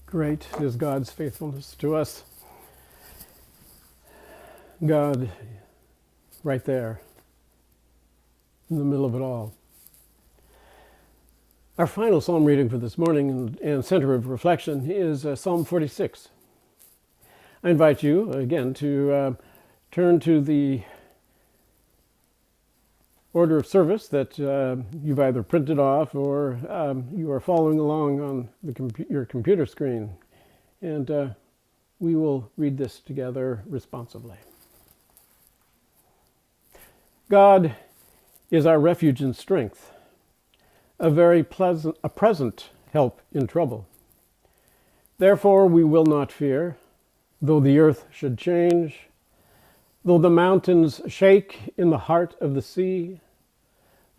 Great is God's faithfulness to us. God, right there, in the middle of it all. Our final psalm reading for this morning and center of reflection is Psalm 46. I invite you, again, to turn to the order of service that you've either printed off or you are following along on your computer screen. And we will read this together responsively. God is our refuge and strength, a present help in trouble. Therefore we will not fear, though the earth should change, though the mountains shake in the heart of the sea,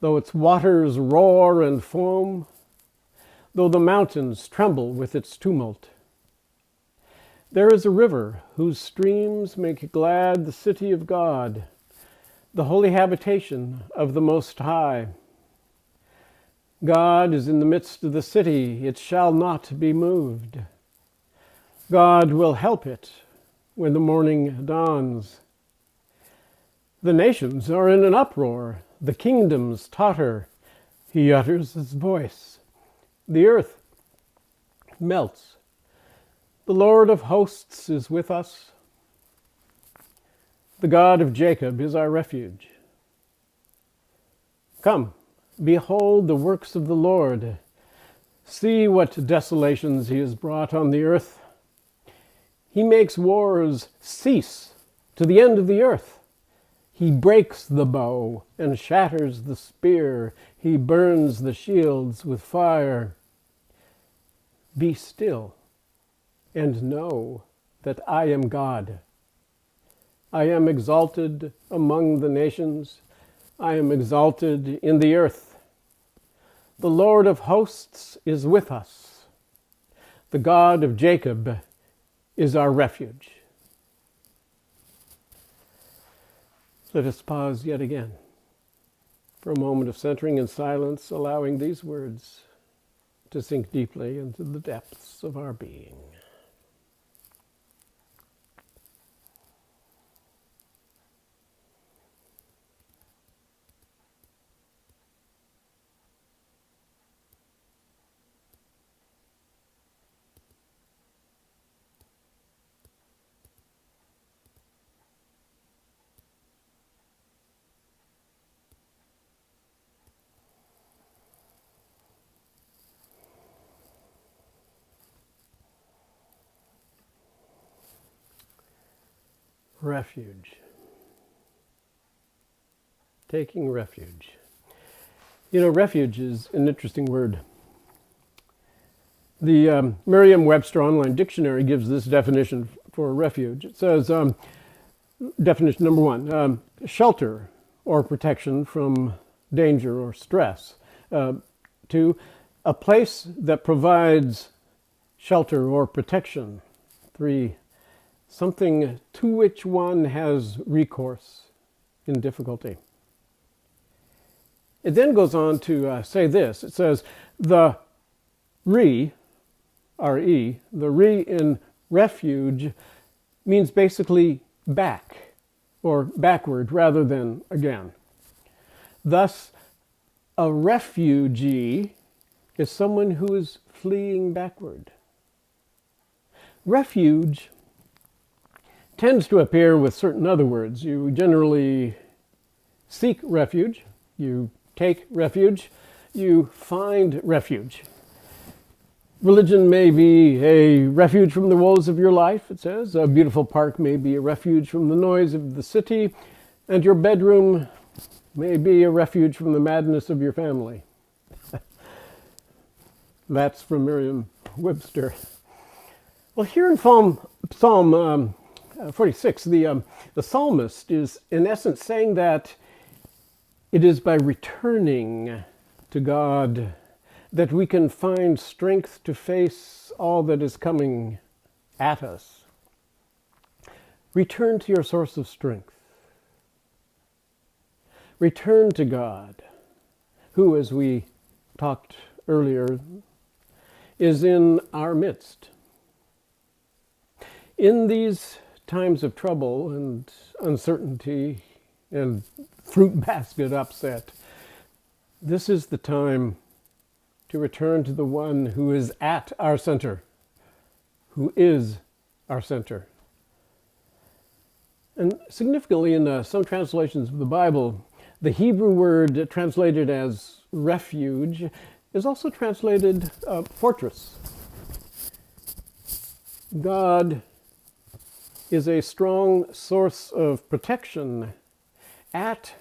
though its waters roar and foam, though the mountains tremble with its tumult. There is a river whose streams make glad the city of God, the holy habitation of the Most High. God is in the midst of the city, it shall not be moved. God will help it when the morning dawns. The nations are in an uproar, the kingdoms totter. He utters his voice. The earth melts. The Lord of hosts is with us. The God of Jacob is our refuge. Come, behold the works of the Lord. See what desolations he has brought on the earth. He makes wars cease to the end of the earth. He breaks the bow and shatters the spear. He burns the shields with fire. Be still and know that I am God. I am exalted among the nations. I am exalted in the earth. The Lord of hosts is with us. The God of Jacob is our refuge. Let us pause yet again for a moment of centering and silence, allowing these words to sink deeply into the depths of our being. Refuge. Taking refuge. You know, refuge is an interesting word. The Merriam-Webster Online Dictionary gives this definition for refuge. It says, definition number one, shelter or protection from danger or stress. Two, a place that provides shelter or protection. Three, something to which one has recourse in difficulty. It then goes on to say this. It says, the re, R-E, the re in refuge means basically back or backward rather than again. Thus, a refugee is someone who is fleeing backward. Refuge tends to appear with certain other words. You generally seek refuge, you take refuge, you find refuge. Religion may be a refuge from the woes of your life, it says. A beautiful park may be a refuge from the noise of the city, and your bedroom may be a refuge from the madness of your family. That's from Merriam-Webster. Well, here in Psalm 46, the psalmist is in essence saying that it is by returning to God that we can find strength to face all that is coming at us. Return to your source of strength. Return to God, who, as we talked earlier, is in our midst. In these times of trouble and uncertainty and fruit basket upset, this is the time to return to the one who is at our center, who is our center. And significantly, in some translations of the Bible, the Hebrew word translated as refuge is also translated fortress. God is a strong source of protection at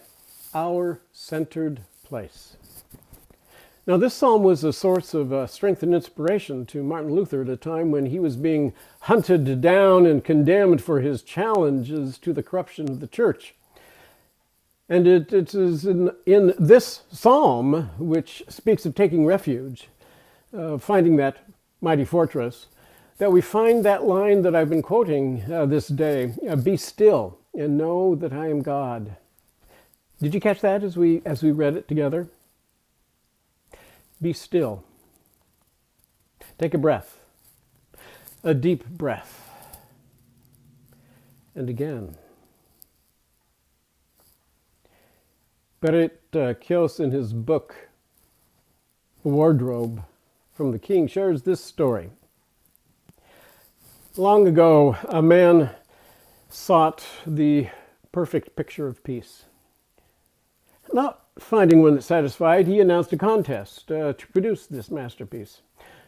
our centered place. Now, this psalm was a source of strength and inspiration to Martin Luther at a time when he was being hunted down and condemned for his challenges to the corruption of the church. And it is in this psalm, which speaks of taking refuge, finding that mighty fortress, that we find that line that I've been quoting this day, be still and know that I am God. Did you catch that as we read it together? Be still. Take a breath, a deep breath. And again. Berit Kios, in his book, Wardrobe from the King, shares this story. Long ago, a man sought the perfect picture of peace. Not finding one that satisfied, he announced a contest to produce this masterpiece.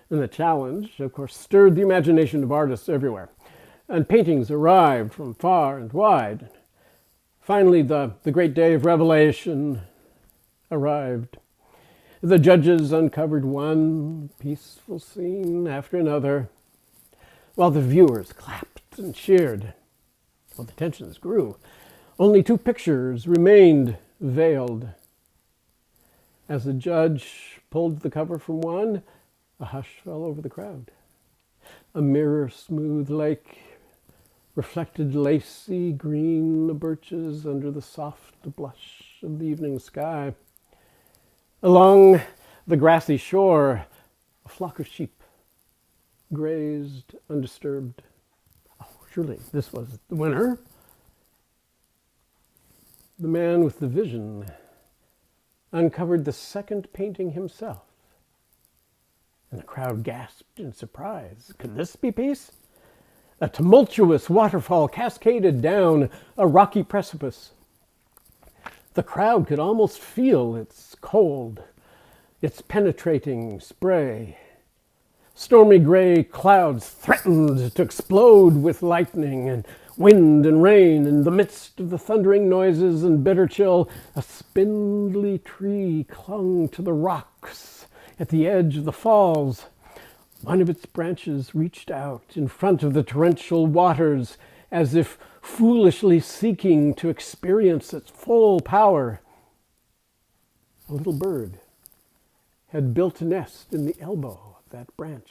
And the challenge, of course, stirred the imagination of artists everywhere. And paintings arrived from far and wide. Finally, the great day of revelation arrived. The judges uncovered one peaceful scene after another, while the viewers clapped and cheered. Well, the tensions grew. Only 2 pictures remained veiled. As the judge pulled the cover from one, a hush fell over the crowd. A mirror-smooth lake reflected lacy green birches under the soft blush of the evening sky. Along the grassy shore, a flock of sheep grazed undisturbed. Oh, surely this was the winner. The man with the vision uncovered the second painting himself. And the crowd gasped in surprise. Could this be peace? A tumultuous waterfall cascaded down a rocky precipice. The crowd could almost feel its cold, its penetrating spray. Stormy gray clouds threatened to explode with lightning and wind and rain. In the midst of the thundering noises and bitter chill, a spindly tree clung to the rocks at the edge of the falls. One of its branches reached out in front of the torrential waters as if foolishly seeking to experience its full power. A little bird had built a nest in the elbow of that branch.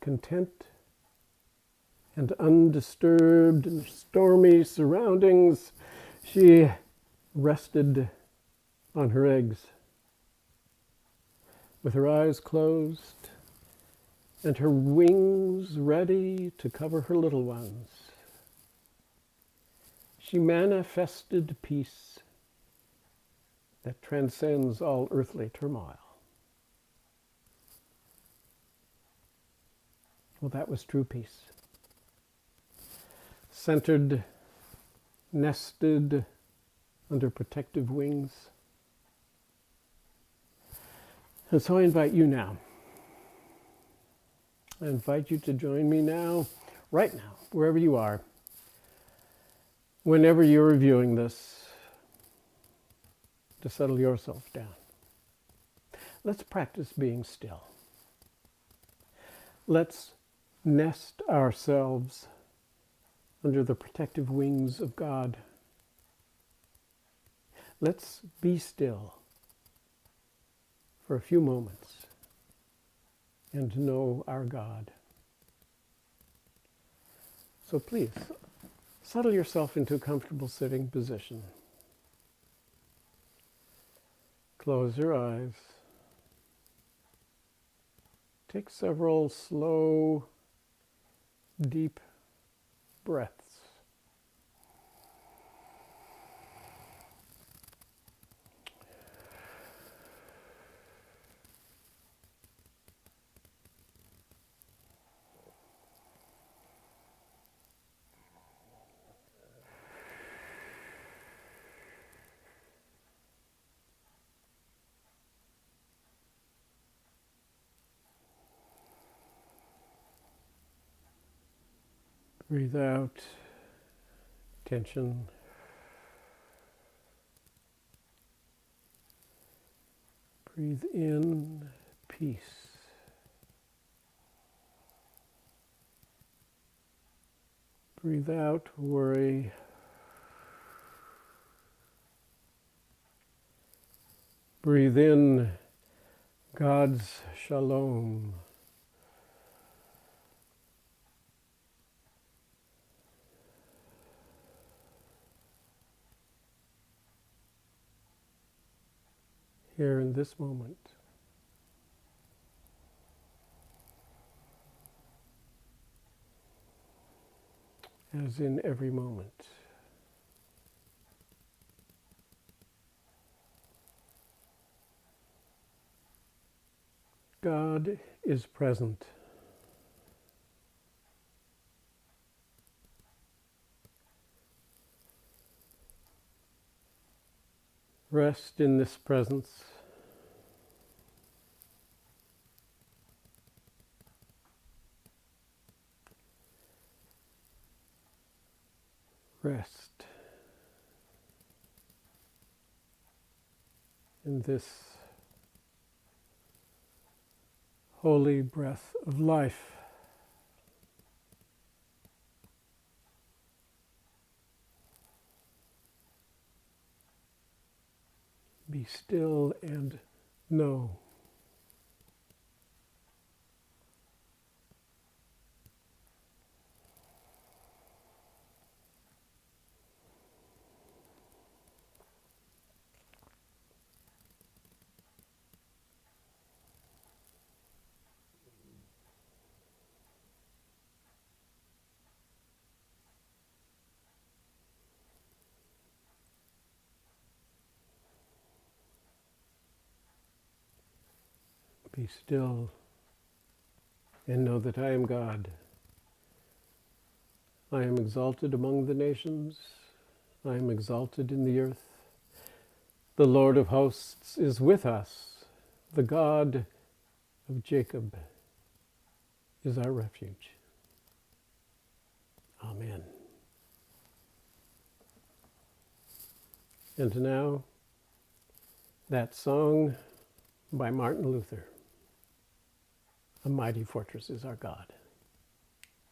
Content and undisturbed in the stormy surroundings, she rested on her eggs. With her eyes closed and her wings ready to cover her little ones, she manifested peace that transcends all earthly turmoil. Well, that was true peace. Centered, nested under protective wings. And so I invite you now. I invite you to join me now, right now, wherever you are, whenever you're reviewing this, to settle yourself down. Let's practice being still. Let's nest ourselves under the protective wings of God. Let's be still for a few moments and know our God. So please, settle yourself into a comfortable sitting position. Close your eyes. Take several slow, deep breaths. Breathe out tension. Breathe in peace. Breathe out worry. Breathe in God's shalom. Here in this moment. As in every moment. God is present. Rest in this presence. Rest in this holy breath of life. Be still and know. Be still and know that I am God. I am exalted among the nations. I am exalted in the earth. The Lord of hosts is with us. The God of Jacob is our refuge. Amen. And now, that song by Martin Luther. A mighty fortress is our God.